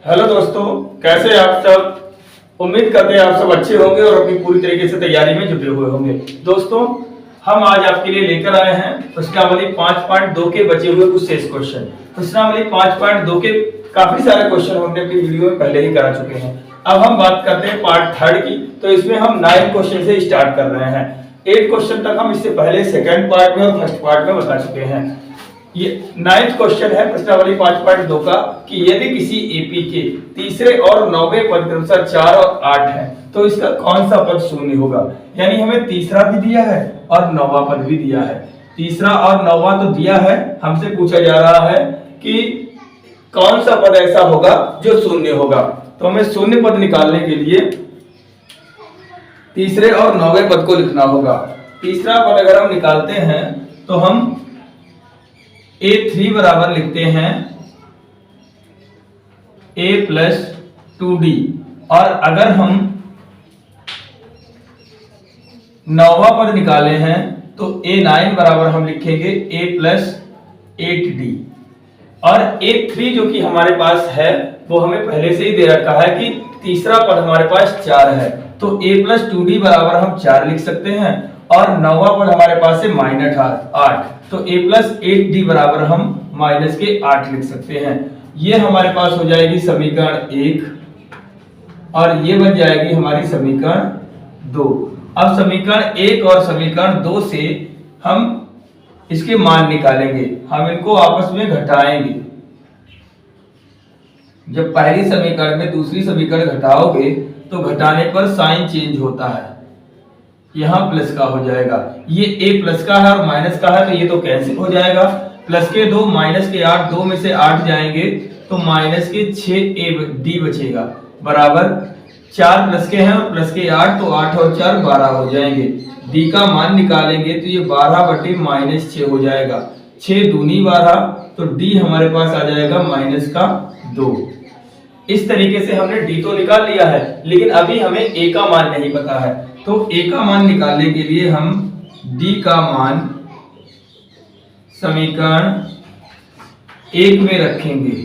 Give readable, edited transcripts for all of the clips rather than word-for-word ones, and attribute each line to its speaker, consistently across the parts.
Speaker 1: Hello दोस्तों, कैसे आप सब। उम्मीद करते हैं आप सब अच्छे होंगे और अपनी पूरी तरीके से तैयारी में जुटे हुए होंगे। दोस्तों, हम आज आपके लिए लेकर आए हैं प्रश्नावली 5.2 के बचे हुए कुछ शेष क्वेश्चन। प्रश्नावली 5.2 के काफी सारे क्वेश्चन हमने अपनी वीडियो में पहले ही करा चुके हैं। अब हम बात करते हैं पार्ट थर्ड की, तो इसमें हम 9 क्वेश्चन से स्टार्ट कर रहे हैं। 8 क्वेश्चन तक हम इससे पहले सेकंड पार्ट में और फर्स्ट पार्ट में बता चुके हैं। ये 9th क्वेश्चन है प्रश्नावली 5.2 का कि यदि किसी एपी के तीसरे और 9वें पद के अनुसार 4 और 8 है तो इसका कौन सा पद शून्य होगा। यानी हमें तीसरा भी दिया है और 9वां पद भी दिया है। तीसरा और 9वां तो दिया है, हमसे पूछा जा रहा है कि कौन सा पद ऐसा होगा जो शून्य होगा। तो हमें शून्य पद निकालने के लिए तीसरे और 9वें पद को लिखना होगा। तीसरा पद अगर हम निकालते हैं तो हम A3 बराबर लिखते हैं A प्लस 2D, और अगर हम 9वां पद निकाले हैं तो A9 बराबर हम लिखेंगे A प्लस 8D, और A3 जो कि हमारे पास है वो हमें पहले से ही दे रखा है कि तीसरा पद हमारे पास 4 है, तो A प्लस 2D बराबर हम 4 लिख सकते हैं, और 9वां पद हमारे पास है -8, तो A प्लस 8D बराबर हम माइनस के 8 लिख सकते हैं। ये हमारे पास हो जाएगी समीकरण 1 और ये बन जाएगी हमारी समीकरण 2। अब समीकरण 1 और समीकरण 2 से हम इसके मान निकालेंगे, हम इनको आपस में घटाएंगे। जब पहली समीकरण में दूसरी समीकरण घटाओगे तो घटाने पर साइन चेंज होता है, यहाँ प्लस का हो जाएगा। ये A प्लस का है और माइनस का है तो ये तो कैंसिल हो जाएगा। प्लस के 2 माइनस के 8, 2 में से 8 जाएंगे तो माइनस के 6D बचेगा, बराबर 4 प्लस के हैं और प्लस के 8, तो 8 और 4 12 हो जाएंगे। D का मान निकालेंगे तो ये 12/-6 हो जाएगा। 6 दूनी 12, तो D हमारे पास आ जाएगा -2। इस तरीके से हमने D तो निकाल लिया है, लेकिन अभी हमें A का मान नहीं पता है। तो A का मान निकालने के लिए हम D का मान समीकरण 1 में रखेंगे।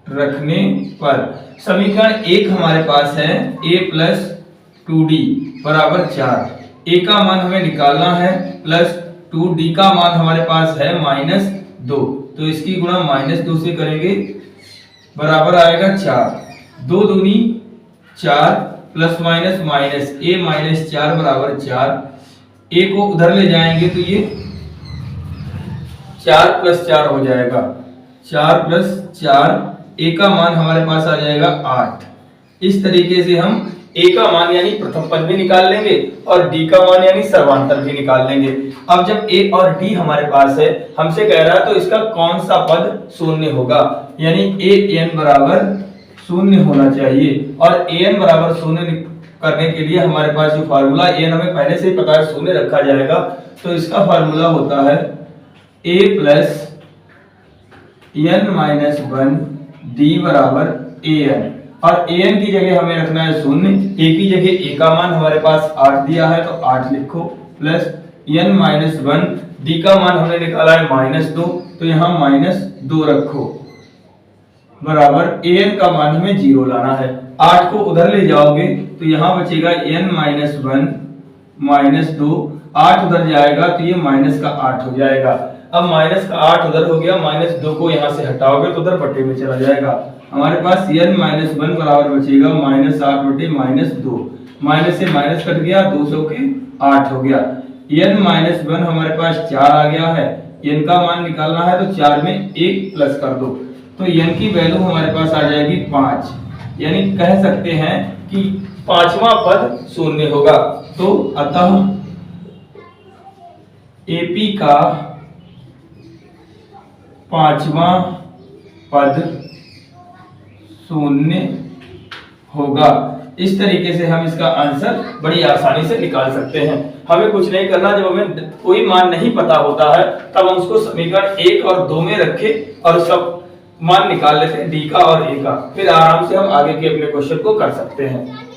Speaker 1: रखने पर समीकरण 1 हमारे पास है A प्लस 2D बराबर 4। A का मान हमें निकालना है, प्लस 2D का मान हमारे पास है -2, तो इसकी गुणा -2 से करेंगे, बराबर आएगा 4। 2 दूनी 4, प्लस माइनस माइनस A -4 बराबर 4। A को उधर ले जाएंगे तो ये 4 + 4 हो जाएगा। 4 + 4, A का मान हमारे पास आ जाएगा 8। इस तरीके से हम A का मान यानी प्रथम पद भी निकाल लेंगे और D का मान यानी सर्वांतर भी निकाल लेंगे। अब जब A और D हमारे पास है, हमसे कह रहा है तो इसका कौन सा पद शून्य होगा, यानी AN बराबर 0 होना चाहिए। और AN बराबर 0 करने के लिए हमारे पास जो फार्मूला, AN हमें पहले से ही पता है 0 रखा जाएगा, तो इसका फार्मूला होता है A प्लस n-1 D बराबर AN, और AN की जगह हमें रखना है 0, A की जगह A का मान हमारे पास 8 दिया है तो 8 लिखो, प्लस n-1 D का मान हमने निकाला है -2, तो यहाँ -2 रखो, बराबर AN का मान हमें 0 लाना है। 8 को उधर ले जाओगे तो यहाँ बचेगा n-1 -2, 8 उधर जाएगा तो ये -8 हो जाएगा। अब -8 उधर हो गया, -2 को यहाँ से हटाओगे तो उधर बटे में चला जाएगा। हमारे पास n-1 बराबर बचेगा -8/-2, माइनस से माइनस कट गया, 200 के 8 हो गया। n-1 हमारे पास 4 आ गया है, n का मान निकालना है तो 4 में 1 प्लस कर दो, तो n की वैल्यू हमारे पास आ जाएगी 5, यानी कह सकते हैं कि 5वां पद शून्य होगा। तो अतः AP का 5वां पद शून्य होगा। इस तरीके से हम इसका आंसर बड़ी आसानी से निकाल सकते हैं। हमें कुछ नहीं करना, जब हमें कोई मान नहीं पता होता है तब हम उसको समीकरण 1 और 2 में रखें और उसका मान निकाल लेते हैं D का और A का, फिर आराम से हम आगे के अपने क्वेश्चन को कर सकते हैं।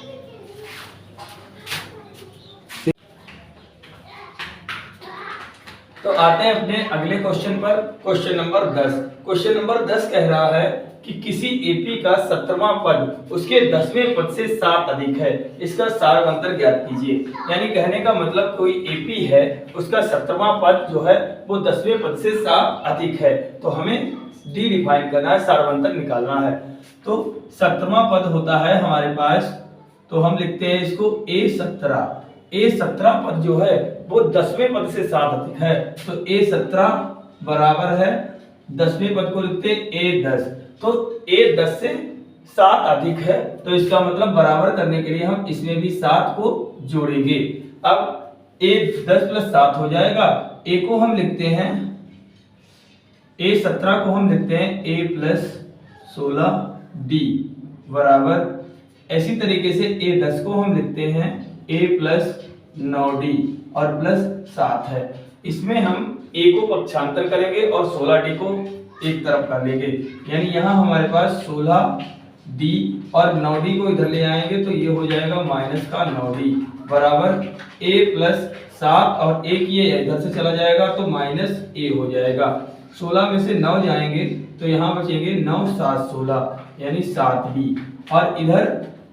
Speaker 1: तो आते हैं अपने अगले क्वेश्चन पर, क्वेश्चन नंबर 10। क्वेश्चन नंबर 10 कह रहा है कि किसी एपी का 17वां पद उसके 10वें पद से 7 अधिक है, इसका सार अंतर ज्ञात कीजिए। यानी कहने का मतलब कोई एपी है, उसका 17वां पद जो है वो 10वें पद से 7 अधिक है, तो हमें डी डिफाइन करना है, सारवंतर निकालना है। तो 17वां पद होता है हमारे पास, तो हम लिखते हैं इसको A17। A17 पद जो है वो 10वें पद से 7 अधिक है, तो A17 बराबर है 10वें पद को लिखते हैं A10। तो A10 से 7 अधिक है, तो इसका मतलब बराबर करने के लिए हम इसमें भी 7 को जोड़ेंगे। अब A10 + 7 हो जाएगा। A को हम लिखते हैं, A17 को हम लिखते हैं A + 16D बराबर, ऐसी तरीके से A10 को हम लिखते हैं A + 9D और +7 है। इसमें हम A को पक्षांतर करेंगे और 16D को एक तरफ कर लेंगे, यानी यहाँ हमारे पास 16D और 9D को इधर ले आएंगे तो ये हो जाएगा -9D बराबर A + 7 और 1 ये इधर से चला जाएगा तो -A हो जाएगा। 16 में से 9 जाएंगे तो यहाँ बचेंगे 9 × 7 = 16 यानी 7D, और इधर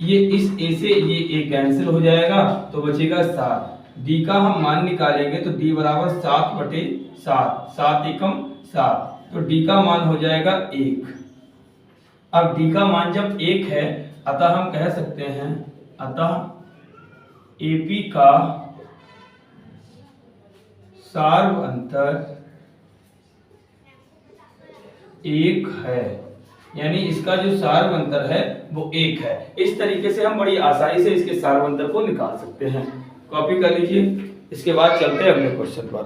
Speaker 1: ये इस A से ये A कैंसिल हो जाएगा तो बचेगा 7। D का हम मान निकालेंगे तो D बराबर 7/7, 7 एकम 7, तो D का मान हो जाएगा 1। अब D का मान जब 1 है, अतः हम कह सकते हैं, अतः AP का सार्वअंतर 1 है, यानी इसका जो सार्वअंतर है वो 1 है। इस तरीके से हम बड़ी आसानी से इसके सार्वअंतर को निकाल सकते हैं। कॉपी कर लीजिए। इसके बाद चलते हैं अगले क्वेश्चन पर।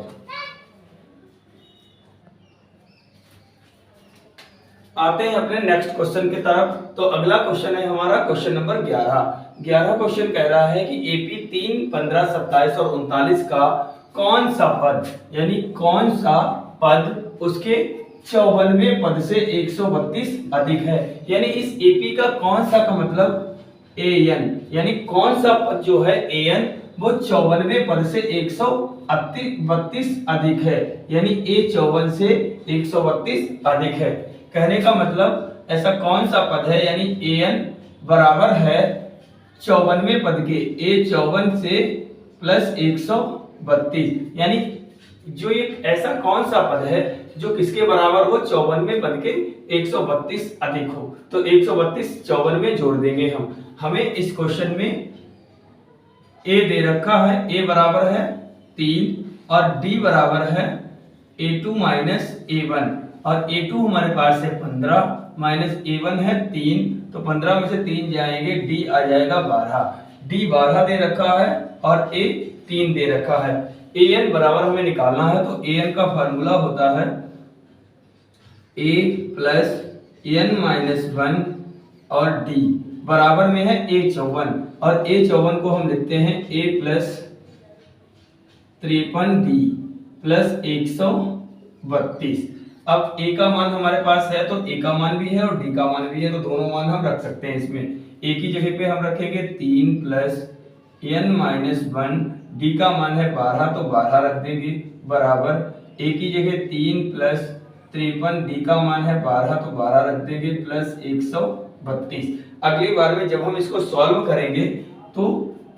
Speaker 1: आते हैं अपने नेक्स्ट क्वेश्चन की तरफ। तो अगला क्वेश्चन है हमारा क्वेश्चन नंबर 11 क्वेश्चन कह रहा है कि एपी 3, 15, 27 और 39 का कौन सा पद, यानी कौन सा पद उसके 54वें पद से 132 अधिक है। यानी इस एपी का कौन सा का मतलब एन, यानी कौन सा पद जो है एन वो 54वें पद से 132 अधिक है, यानी A54 से 132 अधिक है। कहने का मतलब ऐसा कौन सा पद है, यानी an बराबर है 54वें पद के A54 से +132, यानी जो एक ऐसा कौन सा पद है जो किसके बराबर हो, 54वें पद के 132 अधिक हो। तो 132 54 में जोड़ देंगे हम। हमें इस क्वेश्चन में A दे रखा है, A बराबर है 3 और D बराबर है A2 - A1, और A2 हमारे पास है 15 -A1 है 3, तो 15 में से 3 जाएंगे, D आ जाएगा 12। D 12 दे रखा है और A 3 दे रखा है। an बराबर हमें निकालना है, तो an का फार्मूला होता है A + n - 1 और D बराबर में है A54, और A54 को हम लिखते हैं A + 53D + 132। अब A का मान हमारे पास है, तो A का मान भी है और D का मान भी है, तो दोनों मान हम रख सकते हैं इसमें। A की जगह पे हम रखेंगे 3 + n - 1, D का मान है 12, तो 12 रख देंगे बराबर A की जगह 3 + 53, D का मान है 12, तो 12 रख देंगे + 132। अगली बार में जब हम इसको सॉल्व करेंगे तो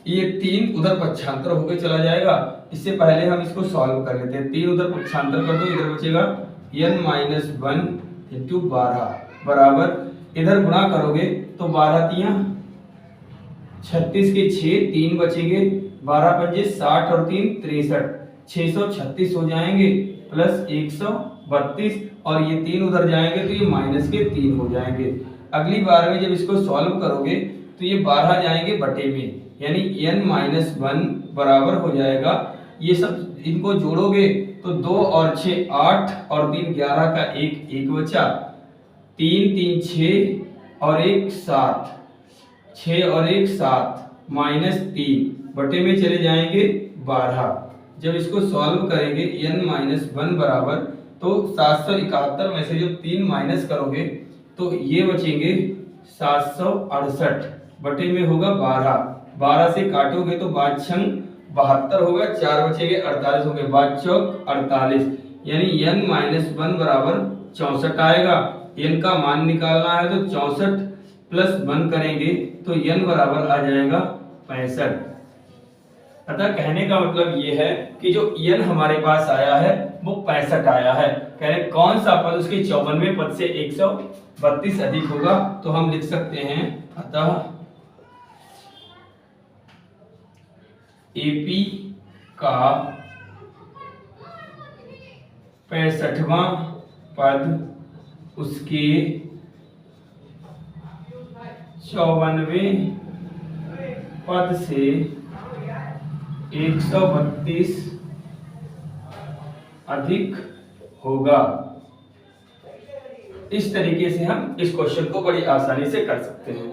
Speaker 1: ये 3 उधर पक्षांतर होकर चला जाएगा। इससे पहले हम इसको सॉल्व कर लेते हैं। 3 उधर पक्षांतर कर दो, इधर बचेगा n - 1 × 12 बराबर, इधर गुणा करोगे तो 12 × 36 के 6, 3 बचेंगे, 12 × 5 = 60 और 3 = 63, 636 हो जाएंगे + 132, और ये 3 उधर जाएंगे तो ये -3 हो जाएंगे। अगली बार में जब इसको सॉल्व करोगे तो ये 12 जाएंगे बटे में, यानी n - 1 बराबर हो जाएगा, ये सब इनको जोड़ोगे तो 2 और 6 8 और 3 11 का 1 बचा, 3 3 6 और 1 7, 6 और 1 7, -3 बटे में चले जाएंगे 12। जब इसको सॉल्व करेंगे n - 1 बराबर, तो 771 में से जब 3 माइनस करोगे तो ये बचेंगे 768 बटे में होगा 12, 12 से काटोगे तो 5 × 72 होगा, 4 बचेंगे 48 होंगे, 5 चौक 48, यानी n-1 बराबर 64 आएगा। n का मान निकालना है तो 64 प्लस 1 करेंगे तो n बराबर आ जाएगा 65। अतः कहने का मतलब ये है कि जो n हमारे पास आया है वो 65 आया है। कह रहे कौन सा पद उसके 54वें पद से 132 अधिक होगा, तो हम लिख सकते हैं अतः एपी का 65वां पद उसके 54वें पद से 132 अधिक होगा। इस तरीके से हम इस क्वेश्चन को बड़ी आसानी से कर सकते हैं।